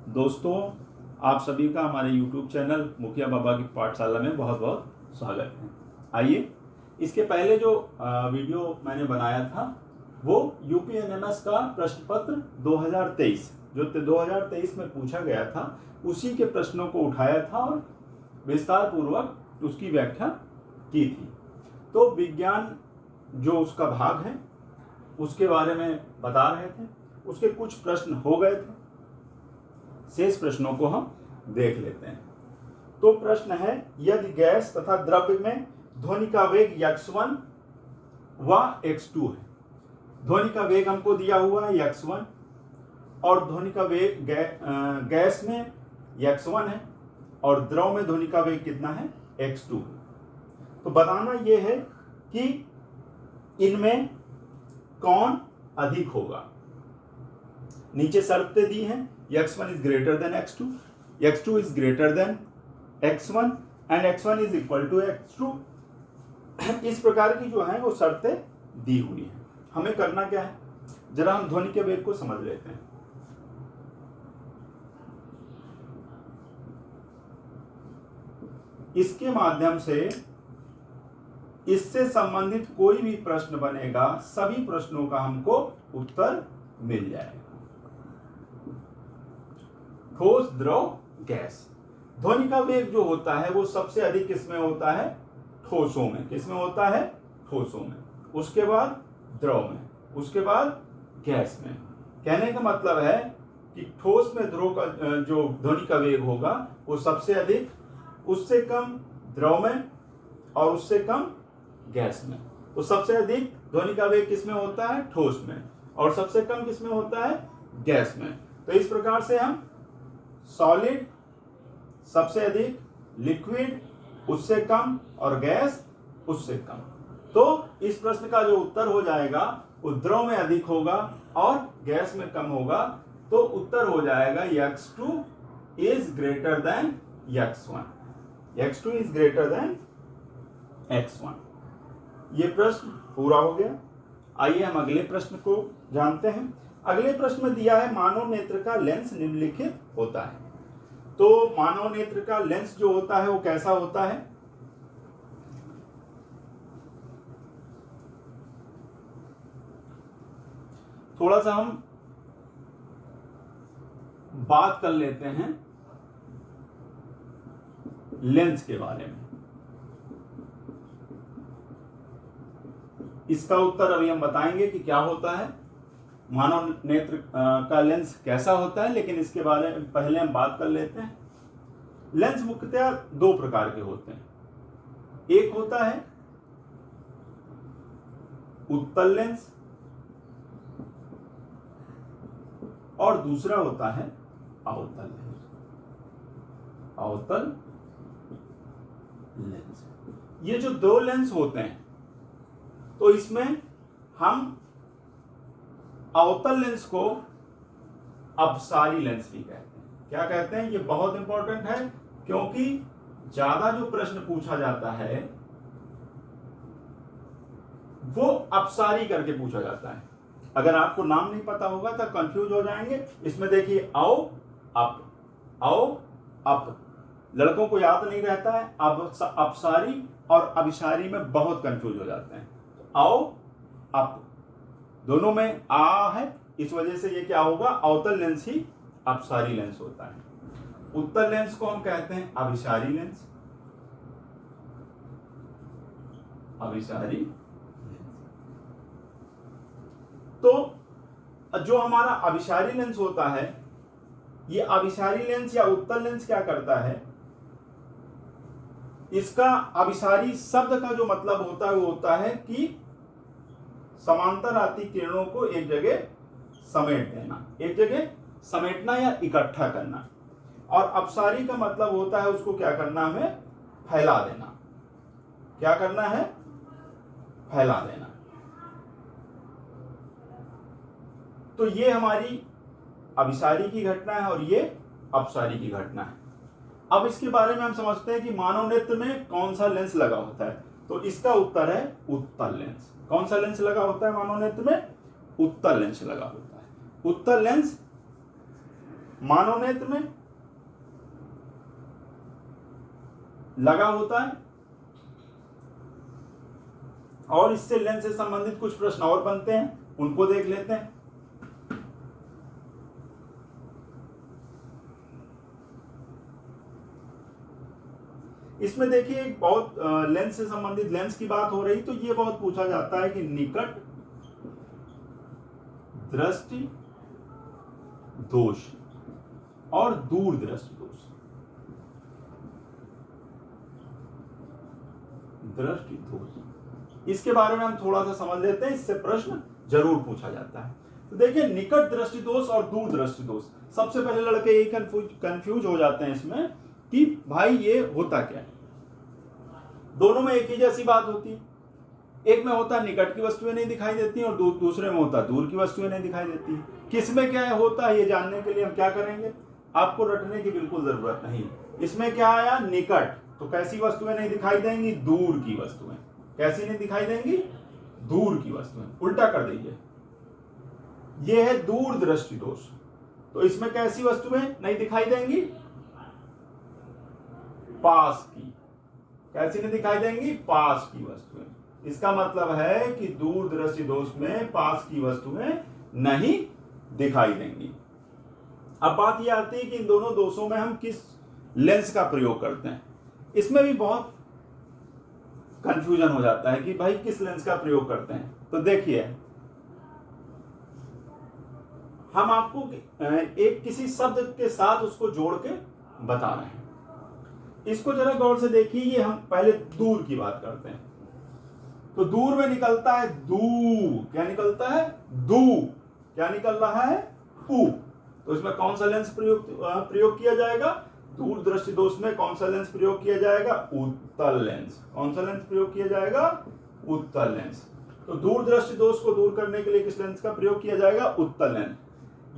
दोस्तों, आप सभी का हमारे YouTube चैनल मुखिया बाबा की पाठशाला में बहुत बहुत स्वागत है। आइए, इसके पहले जो वीडियो मैंने बनाया था वो यूपीएनएमएस का प्रश्न पत्र 2023 जो 2023 में पूछा गया था उसी के प्रश्नों को उठाया था और विस्तार पूर्वक उसकी व्याख्या की थी। तो विज्ञान जो उसका भाग है उसके बारे में बता रहे थे, उसके कुछ प्रश्न हो गए थे, शेष प्रश्नों को हम देख लेते हैं। तो प्रश्न है, यदि गैस तथा द्रव्य में ध्वनि का वेग x1 व x2 है। ध्वनि का वेग हमको दिया हुआ है x1 और ध्वनि का वेग गैस में x1 है और द्रव में ध्वनि का वेग कितना है x2। तो बताना यह है कि इनमें कौन अधिक होगा। नीचे शर्तें दी हैं, x1 is greater than x2, x2 is greater than x1 and x1 is equal to x2। इस प्रकार की जो है वो शर्तें दी हुई हैं। हमें करना क्या है, जरा हम ध्वनि के वेग को समझ लेते हैं। इसके माध्यम से इससे संबंधित कोई भी प्रश्न बनेगा, सभी प्रश्नों का हमको उत्तर मिल जाएगा। ठोस, द्रव, गैस। ध्वनि का वेग जो होता है वो सबसे अधिक किसमें होता है, ठोसों में। किसमें होता है, ठोसों में। उसके बाद द्रव में, उसके बाद गैस में। कहने का मतलब है कि ठोस में ध्रुव का जो ध्वनि का वेग होगा वो सबसे अधिक, उससे कम द्रव में और उससे कम गैस में। तो सबसे अधिक ध्वनि का वेग किसमें होता है, ठोस में, और सबसे कम किसमें होता है, गैस में। तो इस प्रकार से हम सॉलिड सबसे अधिक, लिक्विड उससे कम और गैस उससे कम। तो इस प्रश्न का जो उत्तर हो जाएगा वो द्रव में अधिक होगा और गैस में कम होगा। तो उत्तर हो जाएगा x2 is greater than x1, x2 is greater than x1। ये प्रश्न पूरा हो गया। आइए हम अगले प्रश्न को जानते हैं। अगले प्रश्न में दिया है, मानव नेत्र का लेंस निम्नलिखित होता है। तो मानव नेत्र का लेंस जो होता है वो कैसा होता है, थोड़ा सा हम बात कर लेते हैं लेंस के बारे में। इसका उत्तर अभी हम बताएंगे कि क्या होता है, मानव नेत्र का लेंस कैसा होता है, लेकिन इसके बारे में पहले हम बात कर लेते हैं। लेंस मुख्यतः दो प्रकार के होते हैं। एक होता है उत्तल लेंस और दूसरा होता है अवतल लेंस। अवतल लेंस, ये जो दो लेंस होते हैं तो इसमें हम अवतल लेंस को अपसारी लेंस भी कहते हैं। क्या कहते हैं, ये बहुत इंपॉर्टेंट है क्योंकि ज्यादा जो प्रश्न पूछा जाता है वो अपसारी करके पूछा जाता है। अगर आपको नाम नहीं पता होगा तो कंफ्यूज हो जाएंगे। इसमें देखिए, औ अप, औ अप, लड़कों को याद नहीं रहता है। अब अपसारी और अभिसारी में बहुत कंफ्यूज हो जाते हैं। औ अप दोनों में आ है, इस वजह से ये क्या होगा, अवतल लेंस ही अपसारी लेंस होता है। उत्तल लेंस को हम कहते हैं अभिसारी लेंस। अभिसारी लेंस। तो जो हमारा अभिसारी लेंस होता है, ये अभिसारी लेंस या उत्तल लेंस क्या करता है, इसका अभिसारी शब्द का जो मतलब होता है वो होता है कि समांतर आती किरणों को एक जगह समेट देना, एक जगह समेटना या इकट्ठा करना। और अपसारी का मतलब होता है उसको क्या करना, हमें फैला देना। क्या करना है, फैला देना। तो ये हमारी अभिसारी की घटना है और ये अपसारी की घटना है। अब इसके बारे में हम समझते हैं कि मानव नेत्र में कौन सा लेंस लगा होता है। तो इसका उत्तर है उत्तल लेंस। कौन सा लेंस लगा होता है मानव नेत्र में, उत्तल लेंस लगा होता है। उत्तल लेंस मानवनेत्र में लगा होता है और इससे लेंस से संबंधित कुछ प्रश्न और बनते हैं, उनको देख लेते हैं। इसमें देखिए एक बहुत लेंस से संबंधित, लेंस की बात हो रही तो ये बहुत पूछा जाता है कि निकट दृष्टि दोष और दूर दृष्टि दोष। दृष्टि दोष, इसके बारे में हम थोड़ा सा समझ लेते हैं, इससे प्रश्न जरूर पूछा जाता है। तो देखिए निकट दृष्टि दोष और दूर दृष्टि दोष, सबसे पहले लड़के यही कंफ्यूज हो जाते हैं इसमें कि भाई ये होता क्या है। दोनों में एक ही जैसी बात होती है, एक में होता है निकट की वस्तुएं नहीं दिखाई देती और दूसरे में होता है दूर की वस्तुएं नहीं दिखाई देती। किसमें क्या होता है ये जानने के लिए हम क्या करेंगे, आपको रटने की बिल्कुल जरूरत नहीं। इसमें क्या आया, निकट, तो कैसी वस्तुएं नहीं दिखाई देंगी, दूर की वस्तुएं। कैसी नहीं दिखाई देंगी, दूर की वस्तुएं। उल्टा कर दीजिए, ये है दूर दृष्टि दोष, तो इसमें कैसी वस्तुएं नहीं दिखाई देंगी, पास की। कैसी नहीं दिखाई देंगी, पास की वस्तुएं। इसका मतलब है कि दूर दृष्टि दोष में पास की वस्तुएं नहीं दिखाई देंगी। अब बात यह आती है कि इन दोनों दोषों में हम किस लेंस का प्रयोग करते हैं। इसमें भी बहुत कंफ्यूजन हो जाता है कि भाई किस लेंस का प्रयोग करते हैं। तो देखिए हम आपको एक किसी शब्द के साथ उसको जोड़ के बता रहे हैं। इसको जरा गौर से देखिए, ये हम पहले दूर की बात करते हैं। तो दूर में निकलता है दू, क्या निकलता है, दू। क्या निकल रहा है, ऊ। तो इसमें कौन सा लेंस प्रयोग किया जाएगा, दूर दृष्टि दोष में कौन सा लेंस प्रयोग किया जाएगा, उत्तल लेंस। कौन सा लेंस प्रयोग किया जाएगा, उत्तल लेंस। तो दूर दृष्टि दोष को दूर करने के लिए किस लेंस का प्रयोग किया जाएगा, उत्तल लेंस।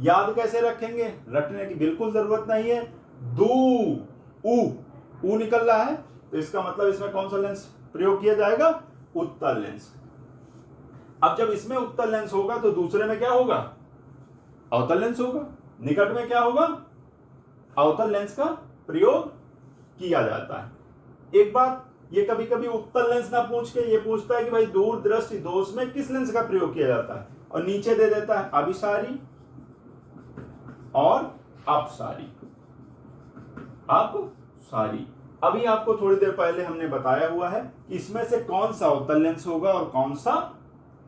याद कैसे रखेंगे, रटने की बिल्कुल जरूरत नहीं है। दू, ऊ निकल रहा है, तो इसका मतलब इसमें कौन सा लेंस प्रयोग किया जाएगा, उत्तल लेंस। अब जब इसमें उत्तल लेंस होगा तो दूसरे में क्या होगा, अवतल लेंस होगा। निकट में क्या होगा, अवतल लेंस का प्रयोग किया जाता है। एक बात, ये कभी कभी उत्तल लेंस ना पूछ के ये पूछता है कि भाई दूर दृष्टि दोष में किस लेंस का प्रयोग किया जाता है, और नीचे दे देता है अभिसारी और अपसारी। अपसारी, अभी आपको थोड़ी देर पहले हमने बताया हुआ है कि इसमें से कौन सा अवतल लेंस होगा और कौन सा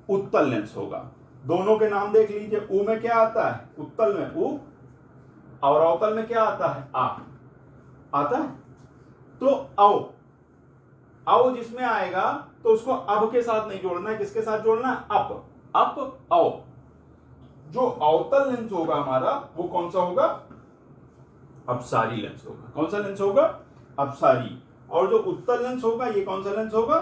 उत्तल लेंस होगा। दोनों के नाम देख लीजिए, ऊ में क्या आता है, उत्तल में ऊ, और अवतल में क्या आता है, आ आता है। तो औ जिसमें आएगा तो उसको अब के साथ नहीं जोड़ना है, किसके साथ जोड़ना है, अप औ। जो अवतल लेंस होगा हमारा वो कौन सा होगा, अपसारी लेंस होगा। कौन सा लेंस होगा, अपसारी। और जो उत्तल लेंस होगा ये कौन सा लेंस होगा,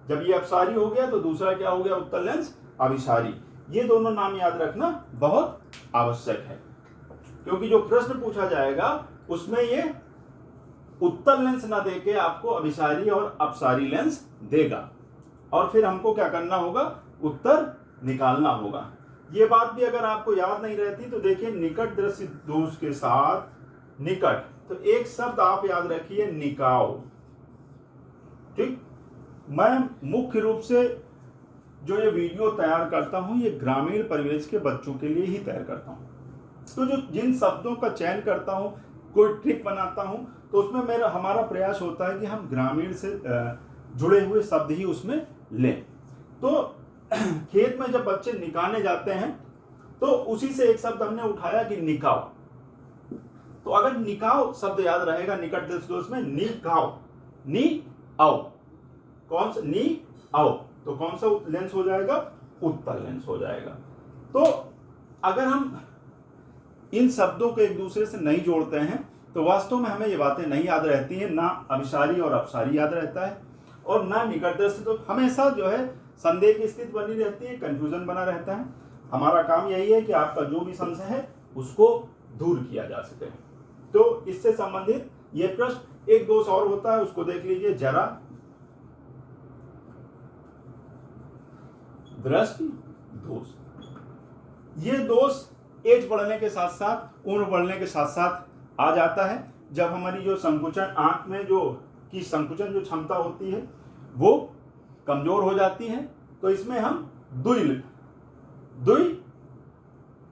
जब ये अपसारी हो गया तो दूसरा क्या हो गया, उत्तल लेंस, अभिसारी। ये दोनों नाम याद रखना बहुत आवश्यक है, क्योंकि जो प्रश्न पूछा जाएगा उसमें ये उत्तल लेंस ना देके आपको अभिसारी और अपसारी लेंस देगा, और फिर हमको क्या करना होगा, उत्तर निकालना होगा। ये बात भी अगर आपको याद नहीं रहती तो देखिए निकट दृष्टि दोष के साथ निकट, तो एक शब्द आप याद रखिए, निकाव। ठीक, मैं मुख्य रूप से जो ये वीडियो तैयार करता हूं ये ग्रामीण परिवेश के बच्चों के लिए ही तैयार करता हूं। तो जो जिन शब्दों का चयन करता हूं, कोई ट्रिक बनाता हूं, तो उसमें हमारा प्रयास होता है कि हम ग्रामीण से जुड़े हुए शब्द ही उसमें लें। तो खेत में जब बच्चे निकालने जाते हैं तो उसी से एक शब्द हमने उठाया कि निकाव। तो अगर निकाव शब्द याद रहेगा निकट दृष्टि दोष में, निकाव, नी आओ, कौन सा, नी आओ, तो कौन सा लेंस हो जाएगा, उत्तल लेंस हो जाएगा। तो अगर हम इन शब्दों को एक दूसरे से नहीं जोड़ते हैं तो वास्तव में हमें ये बातें नहीं याद रहती हैं, ना अभिसारी और अपसारी याद रहता है और ना निकट दृष्टि। तो हमेशा जो है संदेह की स्थिति बनी रहती है, कंफ्यूजन बना रहता है। हमारा काम यही है कि आपका जो भी संशय है उसको दूर किया जा सके। तो इससे संबंधित ये प्रश्न, एक दोष और होता है उसको देख लीजिए जरा, दृष्टि दोष। ये दोष एज बढ़ने के साथ साथ, उम्र बढ़ने के साथ साथ आ जाता है, जब हमारी जो संकुचन, आंख में जो संकुचन जो क्षमता होती है वो कमजोर हो जाती है। तो इसमें हम दुई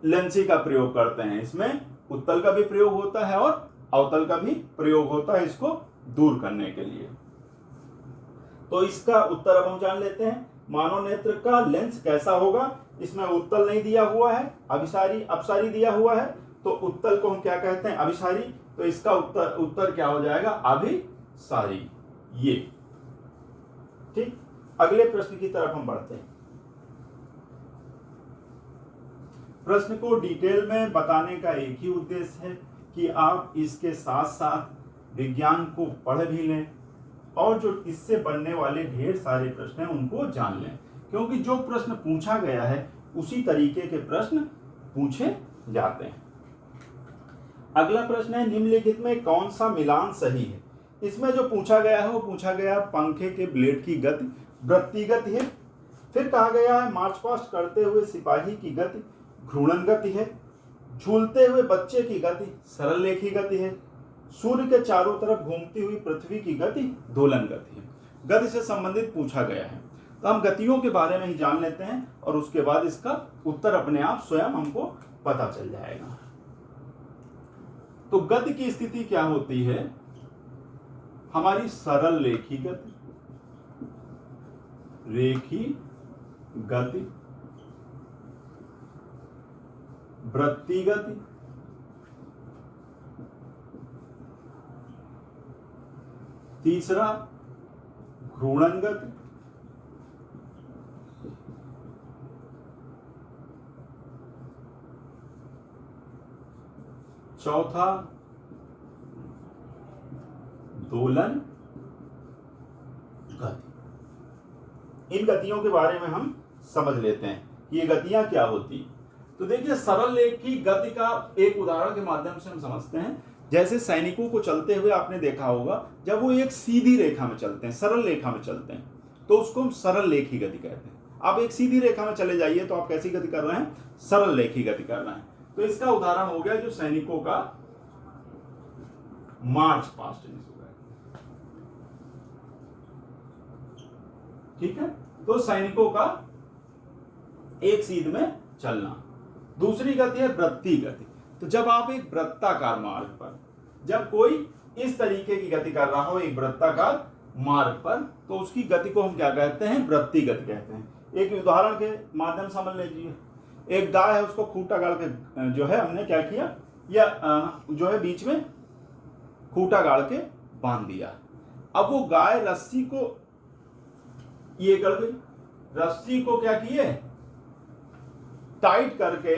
लेंसी का प्रयोग करते हैं। इसमें उत्तल का भी प्रयोग होता है और अवतल का भी प्रयोग होता है इसको दूर करने के लिए। तो इसका उत्तर अब हम जान लेते हैं। मानव नेत्र का लेंस कैसा होगा? इसमें उत्तल नहीं दिया हुआ है, अपसारी दिया हुआ है। तो उत्तल को हम क्या कहते हैं? अभिसारी। तो इसका उत्तर क्या हो जाएगा? अभिसारी। ये ठीक। अगले प्रश्न की तरफ हम बढ़ते हैं। प्रश्न को डिटेल में बताने का एक ही उद्देश्य है कि आप इसके साथ साथ विज्ञान को पढ़ भी लें और जो इससे बनने वाले ढेर सारे प्रश्न हैं उनको जान लें, क्योंकि जो प्रश्न पूछा गया है उसी तरीके के प्रश्न पूछे जाते हैं। अगला प्रश्न है, निम्नलिखित में कौन सा मिलान सही है? इसमें जो पूछा गया है वो पूछा गया पंखे के ब्लेड की गति वृत्तीय गति है। फिर कहा गया है मार्च पास्ट करते हुए सिपाही की गति घूर्णन गति है। झूलते हुए बच्चे की गति सरल रेखीय गति है। सूर्य के चारों तरफ घूमती हुई पृथ्वी की गति दोलन गति है। गति से संबंधित पूछा गया है, तो हम गतियों के बारे में ही जान लेते हैं और उसके बाद इसका उत्तर अपने आप स्वयं हमको पता चल जाएगा। तो गति की स्थिति क्या होती है? हमारी सरल रेखीय गति, वृत्तीय गति, तीसरा घूर्णन गति, चौथा दोलन गति। इन गतियों के बारे में हम समझ लेते हैं कि ये गतियां क्या होती। तो देखिए, सरल रेखीय गति का एक उदाहरण के माध्यम से हम समझते हैं। जैसे सैनिकों को चलते हुए आपने देखा होगा, जब वो एक सीधी रेखा में चलते हैं, सरल रेखा में चलते हैं, तो उसको हम सरल रेखीय गति कहते हैं। आप एक सीधी रेखा में चले जाइए तो आप कैसी गति कर रहे हैं? सरल रेखीय गति कर रहे हैं। तो इसका उदाहरण हो गया जो सैनिकों का मार्च पास्ट। ठीक है, तो सैनिकों का एक सीध में चलना। दूसरी गति है वृत्तीय गति। तो जब आप एक वृत्ताकार मार्ग पर, जब कोई इस तरीके की गति कर रहा हो एक वृत्ताकार मार्ग पर, तो उसकी गति को हम क्या कहते हैं? वृत्तीय गति कहते हैं। एक उदाहरण के माध्यम से समझ लीजिए। एक गाय है, उसको खूंटा गाड़ के जो है हमने क्या किया, या जो है बीच में खूंटा गाड़ के बांध दिया। अब वो गाय रस्सी को ये कर गई, रस्सी को क्या किए? टाइट करके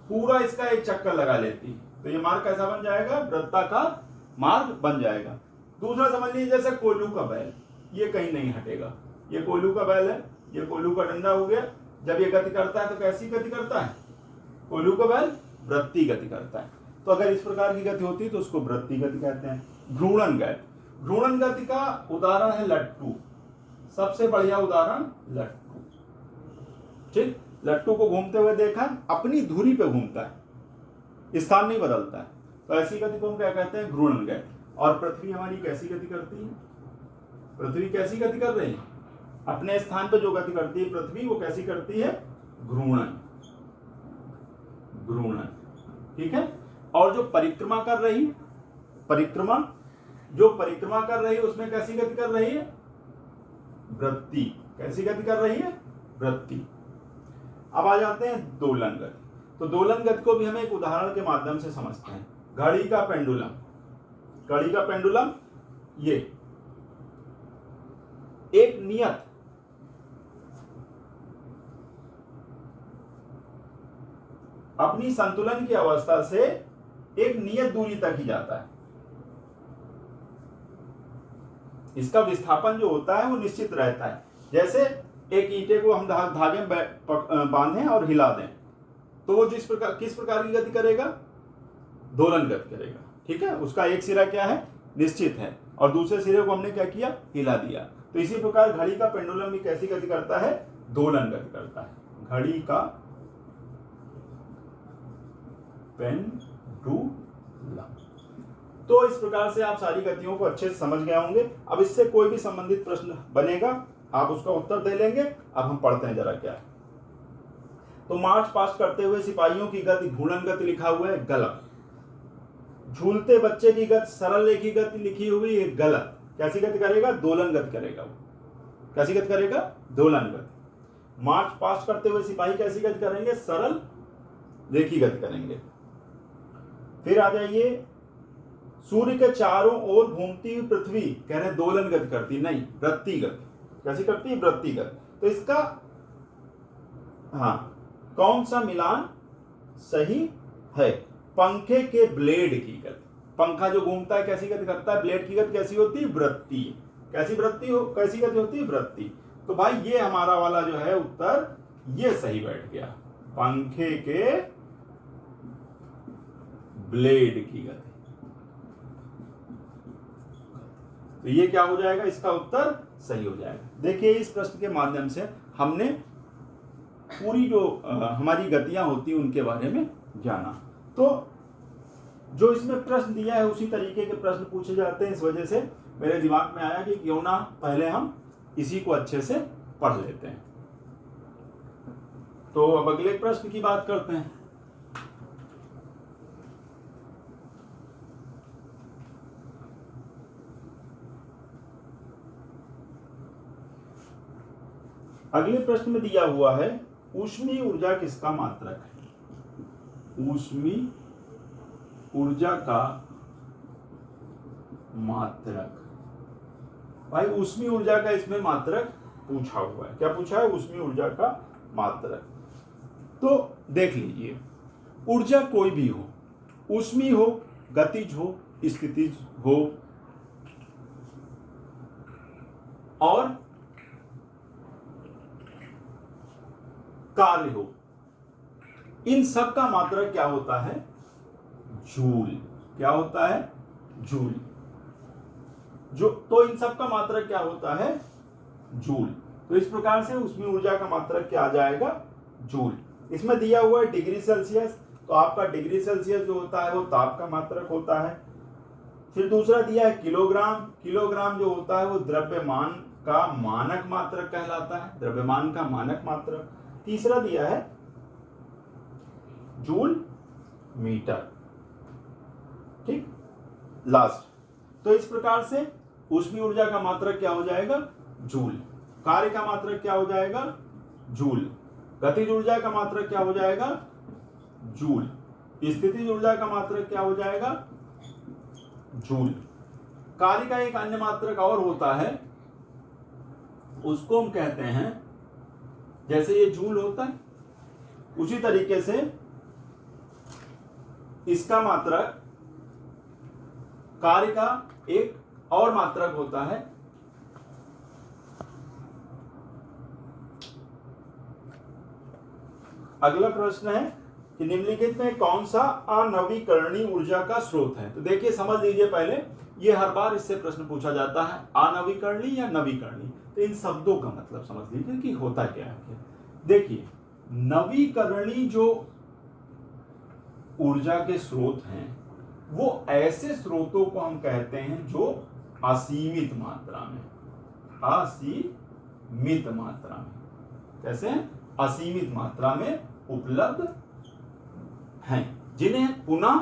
पूरा इसका एक चक्कर लगा लेती, तो ये मार्ग कैसा बन जाएगा? वृत्ताकार मार्ग बन जाएगा। दूसरा समझ लीजिए, जैसे कोल्हू का बैल, ये कहीं नहीं हटेगा। ये कोल्हू का बैल है, ये कोल्हू का डंडा हो गया। जब ये गति करता है तो कैसी गति करता है? कोल्हू का बैल वृत्तीय गति करता है। तो अगर इस प्रकार की गति होती है तो उसको वृत्तीय गति कहते हैं। घूर्णन गति, घूर्णन गति का उदाहरण है लट्टू। सबसे बढ़िया उदाहरण लट्टू। ठीक, लट्टू को घूमते हुए देखा, अपनी धुरी पे घूमता है, स्थान नहीं बदलता है, तो ऐसी गति को हम क्या कहते हैं? घूर्णन गति। और पृथ्वी हमारी कैसी गति करती है? पृथ्वी कैसी गति कर रही है? अपने स्थान पे जो गति करती है पृथ्वी, वो कैसी करती है? घूर्णन। ठीक है। और जो परिक्रमा कर रही, जो परिक्रमा कर रही है उसमें कैसी गति कर रही है? वृत्तीय। कैसी गति कर रही है? वृत्तीय। अब आ जाते हैं दोलन गति। तो दोलन गति को भी हम एक उदाहरण के माध्यम से समझते हैं। घड़ी का पेंडुलम, ये एक नियत अपनी संतुलन की अवस्था से एक नियत दूरी तक ही जाता है। इसका विस्थापन जो होता है वो निश्चित रहता है। जैसे एक ईंटे को हम धागे में बांधें और हिला दें, तो वो किस प्रकार की गति करेगा? दोलन गति करेगा। ठीक है, उसका एक सिरा क्या है? निश्चित है, और दूसरे सिरे को हमने क्या किया? हिला दिया। तो इसी प्रकार घड़ी का पेंडुलम भी कैसी गति करता है? दोलन गति करता है। घड़ी का पेंडुलम। तो इस प्रकार से आप सारी गतियों को अच्छे से समझ गए होंगे। अब इससे कोई भी संबंधित प्रश्न बनेगा आप उसका उत्तर दे लेंगे। अब हम पढ़ते हैं जरा क्या है। तो मार्च पास्ट करते हुए सिपाहियों की गति घूर्णन गति लिखा हुआ है, गलत। झूलते बच्चे की गति सरल रेखी गति लिखी हुई है, गलत। कैसी गति करेगा? दोलन गति करेगा वो। कैसी गति करेगा? दोलन गति। मार्च पास्ट करते हुए सिपाही कैसी गति करेंगे? सरल रेखी गति करेंगे। फिर आ जाइए, सूर्य के चारों ओर घूमती हुई पृथ्वी कह रहे दोलन गति करती, नहीं, वृत्ति गति। कैसी करती है? वृत्ति गति। तो इसका कौन सा मिलान सही है? पंखे के ब्लेड की गति। पंखा जो घूमता है कैसी गति करता है? ब्लेड की गति कैसी होती है? वृत्ति। कैसी गति होती है? वृत्ति। तो भाई ये हमारा वाला जो है उत्तर ये सही बैठ गया, पंखे के ब्लेड की गति। तो ये क्या हो जाएगा? इसका उत्तर सही हो जाएगा। देखिए इस प्रश्न के माध्यम से हमने पूरी जो हमारी गतियां होती हैं उनके बारे में जाना। तो जो इसमें प्रश्न दिया है उसी तरीके के प्रश्न पूछे जाते हैं। इस वजह से मेरे दिमाग में आया कि क्यों ना पहले हम इसी को अच्छे से पढ़ लेते हैं। तो अब अगले प्रश्न की बात करते हैं। अगले प्रश्न में दिया हुआ है, ऊष्मीय ऊर्जा किसका मात्रक है? ऊष्मीय ऊर्जा का मात्रक। भाई ऊष्मीय ऊर्जा का इसमें मात्रक पूछा हुआ है। क्या पूछा है? ऊष्मीय ऊर्जा का मात्रक। तो देख लीजिए, ऊर्जा कोई भी हो, ऊष्मीय हो, गतिज हो, स्थितिज हो और कार्य हो, इन सब का मात्रक क्या होता है? जूल। क्या होता है? जूल। जो तो इन सब का मात्रक क्या होता है? जूल। तो इस प्रकार से ऊष्मीय ऊर्जा का मात्रक क्या आ जाएगा? जूल। इसमें दिया हुआ है डिग्री सेल्सियस, तो आपका डिग्री सेल्सियस जो होता है वो ताप का मात्रक होता है। फिर दूसरा दिया है किलोग्राम। किलोग्राम जो होता है वो द्रव्यमान का मानक मात्रक कहलाता है, द्रव्यमान का मानक मात्रक। तीसरा दिया है जूल मीटर। ठीक, लास्ट। तो इस प्रकार से ऊष्मीय ऊर्जा का मात्रक क्या हो जाएगा? जूल। कार्य का मात्रक क्या हो जाएगा? जूल। गतिज ऊर्जा का मात्रक क्या हो जाएगा? जूल। स्थितिज ऊर्जा का मात्रक क्या हो जाएगा? जूल। कार्य का एक अन्य मात्रक और होता है, उसको हम कहते हैं, जैसे ये जूल होता है उसी तरीके से इसका मात्रक, कार्य का एक और मात्रक होता है, अगला प्रश्न है कि निम्नलिखित में कौन सा अनवीकरणीय ऊर्जा का स्रोत है? तो देखिए समझ लीजिए पहले, ये हर बार इससे प्रश्न पूछा जाता है, अनवीकरणीय या नवीकरणीय। तो इन शब्दों का मतलब समझ लीजिए कि होता क्या है। देखिए नवीकरणीय जो ऊर्जा के स्रोत हैं वो ऐसे स्रोतों को हम कहते हैं जो असीमित मात्रा में, असीमित मात्रा में, कैसे? असीमित मात्रा में उपलब्ध हैं, जिन्हें पुनः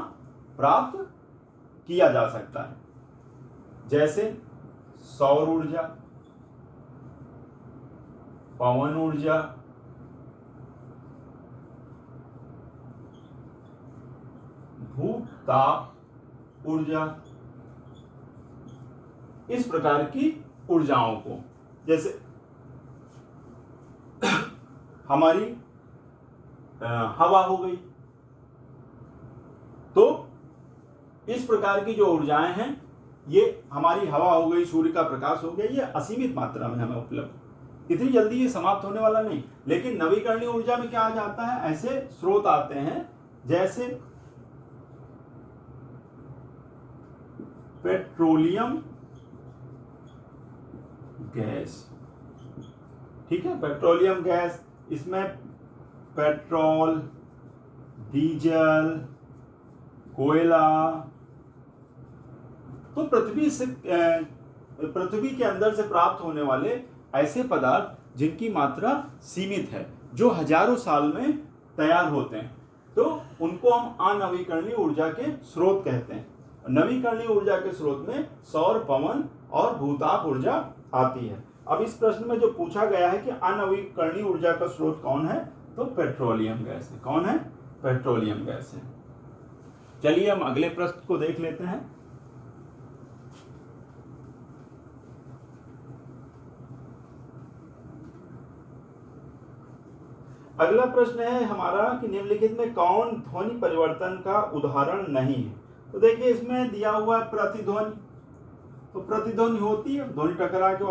प्राप्त किया जा सकता है, जैसे सौर ऊर्जा, पवन ऊर्जा, भूताप ऊर्जा। इस प्रकार की ऊर्जाओं को, जैसे हमारी हवा हो गई, तो इस प्रकार की जो ऊर्जाएं हैं, ये हमारी हवा हो गई, सूर्य का प्रकाश हो गया, ये असीमित मात्रा में हमें उपलब्ध। इतनी जल्दी ये समाप्त होने वाला नहीं। लेकिन नवीकरणीय ऊर्जा में क्या आ जाता है? ऐसे स्रोत आते हैं जैसे पेट्रोलियम गैस। ठीक है, पेट्रोलियम गैस, इसमें पेट्रोल, डीजल, कोयला। तो पृथ्वी के अंदर से प्राप्त होने वाले ऐसे पदार्थ जिनकी मात्रा सीमित है, जो हजारों साल में तैयार होते हैं, तो उनको हम अनवीकरणीय ऊर्जा के स्रोत कहते हैं। नवीकरणीय ऊर्जा के स्रोत में सौर, पवन और भूताप ऊर्जा आती है। अब इस प्रश्न में जो पूछा गया है कि अनवीकरणीय ऊर्जा का स्रोत कौन है, तो पेट्रोलियम गैस है। कौन है? पेट्रोलियम गैस है। चलिए हम अगले प्रश्न को देख लेते हैं। अगला प्रश्न है हमारा कि निम्नलिखित में कौन ध्वनि परिवर्तन का उदाहरण नहीं है। तो देखिए इसमें दिया हुआ है प्रतिध्वनि। तो प्रतिध्वनि होती है ध्वनि टकरा के